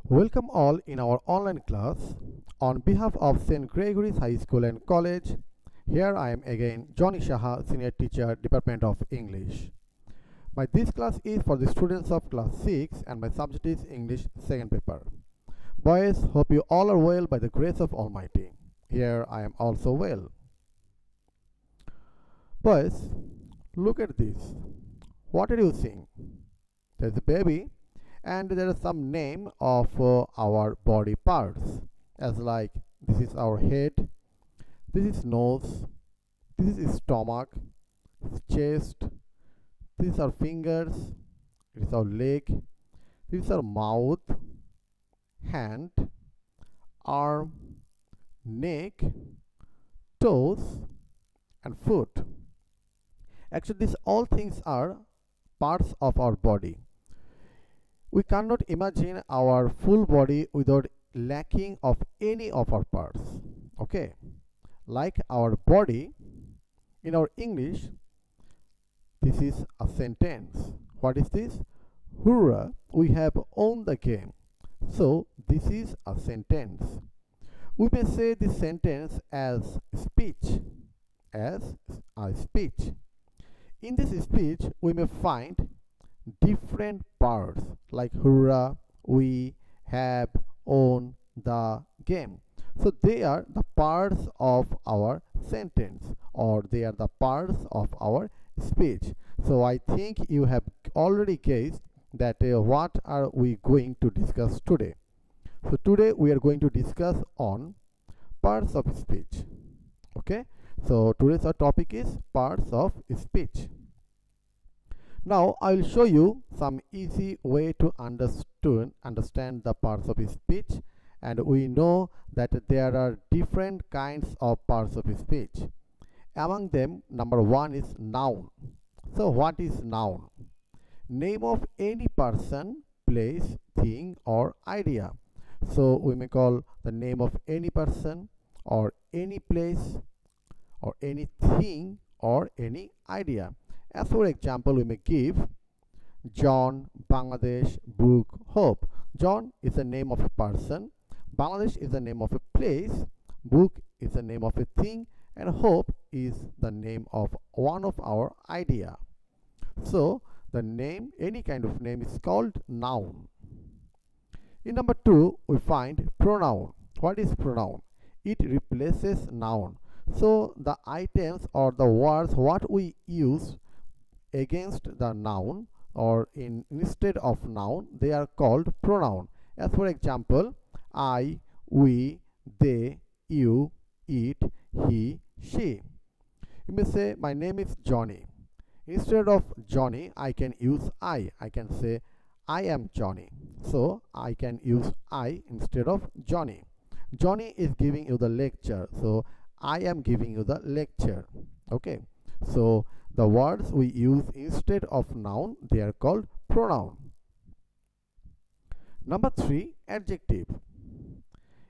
Welcome all in our online class. On behalf of St. Gregory's High School and College, here I am again, Johnny Shaha, Senior Teacher, Department of English. This class is for the students of class 6 and my subject is English second paper. Boys, hope you all are well by the grace of Almighty. Here I am also well. Boys, look at this. What are you seeing? There's a baby and there is some name of our body parts, as like this is our head, this is nose, this is stomach, this is chest, this is our fingers, it is our leg, this is our mouth, hand, arm, neck, toes and foot. Actually these all things are parts of our body. We cannot imagine our full body without lacking of any of our parts. Okay, like our body, in our English, this is a sentence. What is this? Hurrah, we have won the game. So this is a sentence. We may say this sentence as speech. As a speech. In this speech, we may find different parts like hurrah, we have won the game. So they are the parts of our sentence, or they are the parts of our speech. So I think you have already guessed that what are we going to discuss today. So today we are going to discuss on parts of speech. Okay, so today's our topic is parts of speech. Now I will show you some easy way to understand the parts of speech, and we know that there are different kinds of parts of speech. Among them, number one is noun. So what is noun? Name of any person, place, thing or idea. So we may call the name of any person or any place or anything or any idea. As for example, we may give John, Bangladesh, book, hope. John is the name of a person, Bangladesh is the name of a place, book is the name of a thing, and hope is the name of one of our idea. So the name, any kind of name, is called noun. In number two, we find pronoun. What is pronoun? It replaces noun. So the items or the words what we use against the noun or instead of noun, they are called pronoun. As for example, I, we, they, you, it, he, she. You may say my name is Johnny. Instead of Johnny, I can use I can say I am Johnny. So I can use I instead of Johnny. Johnny is giving you the lecture, so I am giving you the lecture. Okay, so the words we use instead of noun, they are called pronoun. Number three, adjective.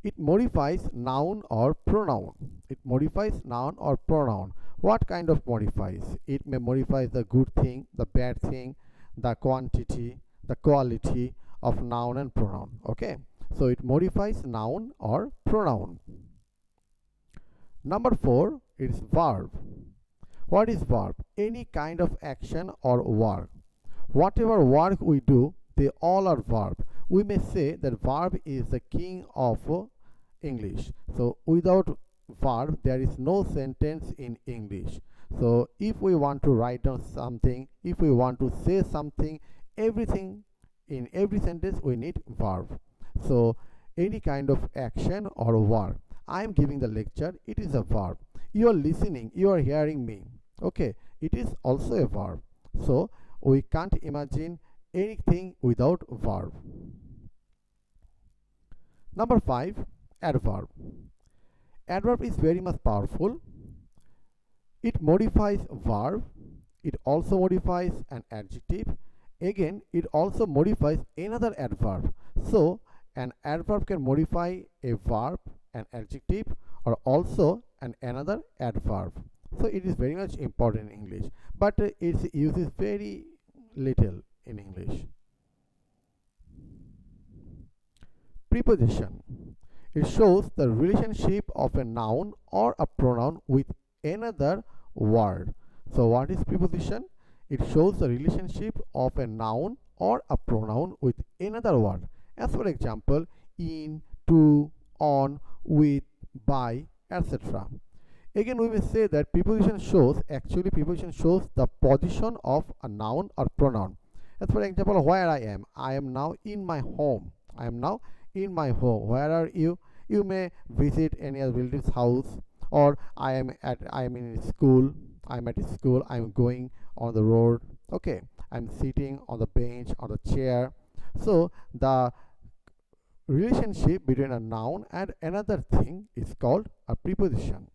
It modifies noun or pronoun. It modifies noun or pronoun. What kind of modifies? It may modify the good thing, the bad thing, the quantity, the quality of noun and pronoun. Okay, so it modifies noun or pronoun. Number four, it is verb. What is verb? Any kind of action or work. Whatever work we do, they all are verb. We may say that verb is the king of English. So without verb, there is no sentence in English. So if we want to write down something, if we want to say something, everything in every sentence we need verb. So any kind of action or work. I am giving the lecture, it is a verb. You are listening, you are hearing me. Okay, it is also a verb. So we can't imagine anything without verb. Number five, adverb. Adverb is very much powerful. It modifies verb. It also modifies an adjective. Again, it also modifies another adverb. So an adverb can modify a verb, an adjective, or also another adverb. So it is very much important in English, but its use is very little in English. preposition. It shows the relationship of a noun or a pronoun with another word. So what is preposition? It shows the relationship of a noun or a pronoun with another word. As for example, in, to, on, with, by, etc. Again, we may say that preposition shows the position of a noun or pronoun. As for example, where I am now in my home. I am now in my home. Where are you? You may visit any other relative's house, or I am in school. I am at school. I am going on the road. Okay, I am sitting on the bench or the chair. So the relationship between a noun and another thing is called a preposition.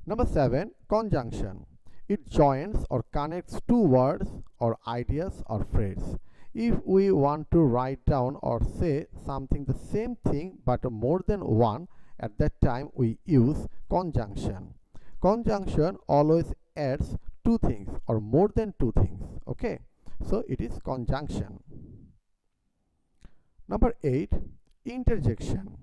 Number 7, conjunction. It joins or connects two words or ideas or phrases. If we want to write down or say something the same thing but more than one, at that time we use conjunction. Conjunction always adds two things or more than two things. Okay, so it is conjunction. Number 8, interjection.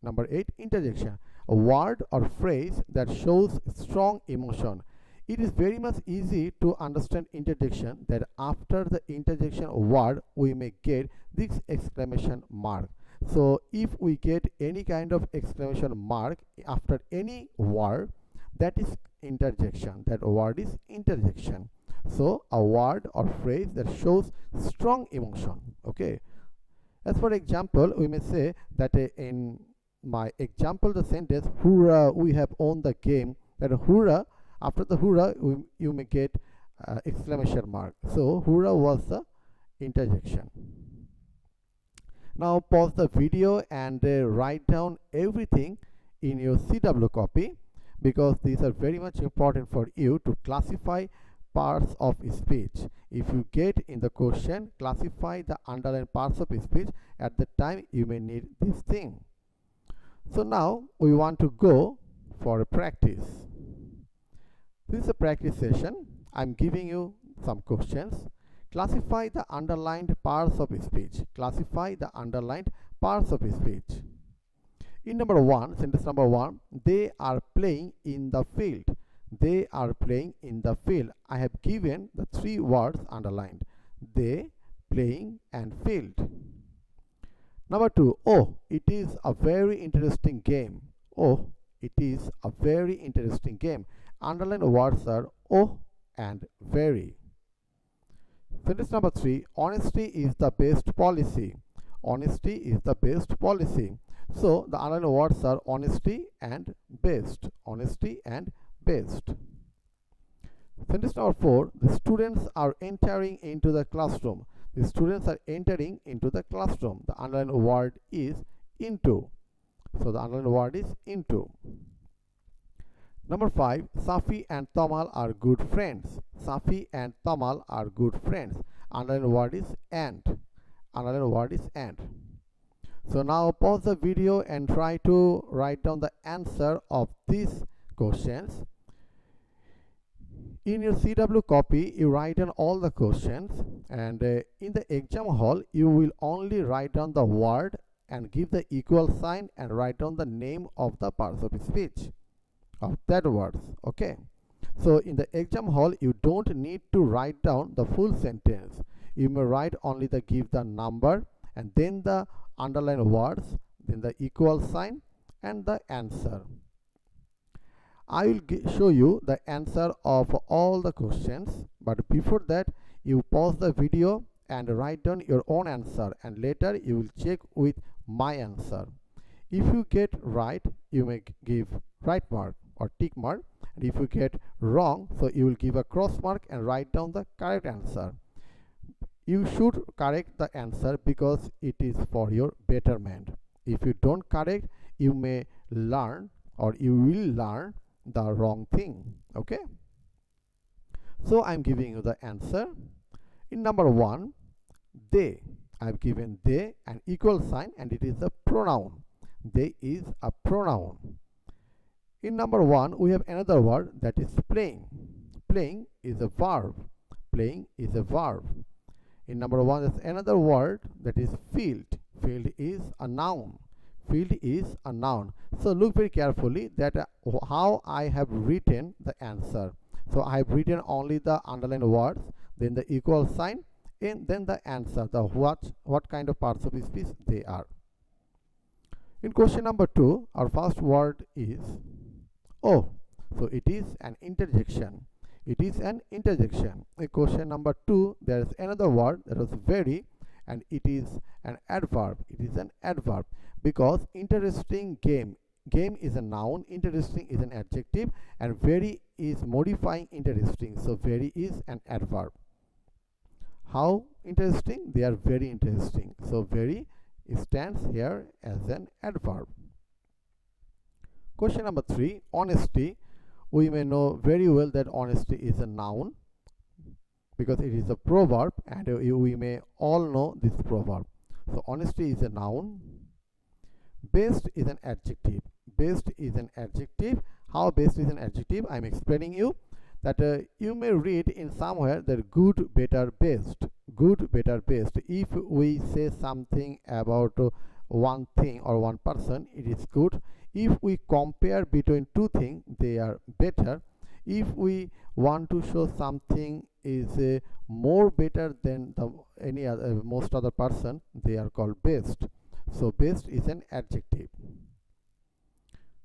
Number 8, interjection. A word or phrase that shows strong emotion. It is very much easy to understand interjection that after the interjection word we may get this exclamation mark. So if we get any kind of exclamation mark after any word, that is interjection. That word is interjection. So a word or phrase that shows strong emotion. Okay. As for example, we may say that in my example, the sentence, "Hurrah, we have won the game." That hurrah, after the hurrah, you may get exclamation mark. So hurrah was the interjection. Now pause the video and write down everything in your CW copy, because these are very much important for you to classify parts of speech. If you get in the question, classify the underlined parts of speech, at the time you may need this thing. So now we want to go for a practice. This is a practice session. I'm giving you some questions. Classify the underlined parts of speech. Classify the underlined parts of speech. In number 1, sentence number 1, they are playing in the field. They are playing in the field. I have given the three words underlined: they, playing, and field. Number 2, oh, it is a very interesting game. Oh, it is a very interesting game. Underlined words are oh and very. Sentence number 3, honesty is the best policy. Honesty is the best policy. So the underlined words are honesty and best. Honesty and best. Sentence number 4, the students are entering into the classroom. The students are entering into the classroom. The underlined word is into. So the underlined word is into. Number 5, Safi and Tamal are good friends. Safi and Tamal are good friends. Underlined word is and. Underlined word is and. So now pause the video and try to write down the answer of these questions. In your CW copy, you write down all the questions, and in the exam hall, you will only write down the word and give the equal sign and write down the name of the parts of speech of that words. Okay. So in the exam hall, you don't need to write down the full sentence. You may write only give the number and then the underlined words, then the equal sign and the answer. I will show you the answer of all the questions, but before that you pause the video and write down your own answer, and later you will check with my answer. If you get right, you may give right mark or tick mark, and if you get wrong, so you will give a cross mark and write down the correct answer. You should correct the answer because it is for your betterment. If you don't correct, you may learn or you will learn the wrong thing. Okay, so I'm giving you the answer. In number 1, they, I've given they an equal sign and it is a pronoun. They is a pronoun. In number 1, we have another word, that is playing. Playing is a verb. Playing is a verb. In number 1, there's another word, that is field. Field is a noun. Field is a noun. So look very carefully that how I have written the answer. So I have written only the underlined words, then the equal sign, and then the answer, the what kind of parts of speech they are. In question number 2, our first word is O. So it is an interjection. It is an interjection. In question number 2, there is another word, that is very, and it is an adverb. It is an adverb because interesting game. Game is a noun, interesting is an adjective, and very is modifying interesting. So very is an adverb. How interesting? They are very interesting. So very stands here as an adverb. Question number 3, honesty. We may know very well that honesty is a noun because it is a proverb, and we may all know this proverb. So honesty is a noun. Best is an adjective. Best is an adjective. How best is an adjective? I am explaining you that you may read in somewhere that good, better, best. Good, better, best. If we say something about one thing or one person, it is good. If we compare between two things, they are better. If we want to show something is more better than any other most other person, they are called best. So best is an adjective.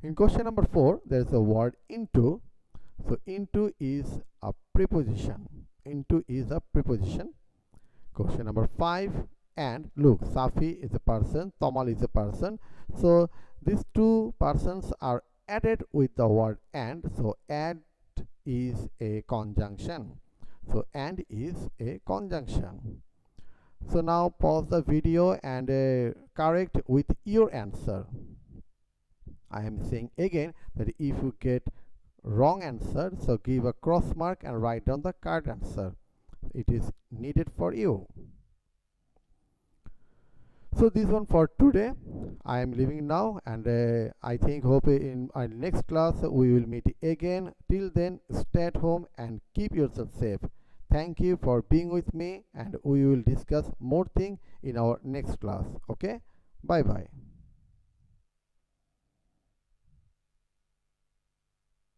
In question number 4, there is a word into. So into is a preposition. Into is a preposition. Question number 5, and. Look, Safi is a person, Tamal is a person. So these two persons are added with the word and. So add is a conjunction. So and is a conjunction. So now pause the video and correct with your answer. I am saying again that if you get wrong answer, so give a cross mark and write down the correct answer. It is needed for you. So this one for today. I am leaving now, and I hope in our next class we will meet again. Till then, stay at home and keep yourself safe. Thank you for being with me, and we will discuss more things in our next class. Okay, bye bye.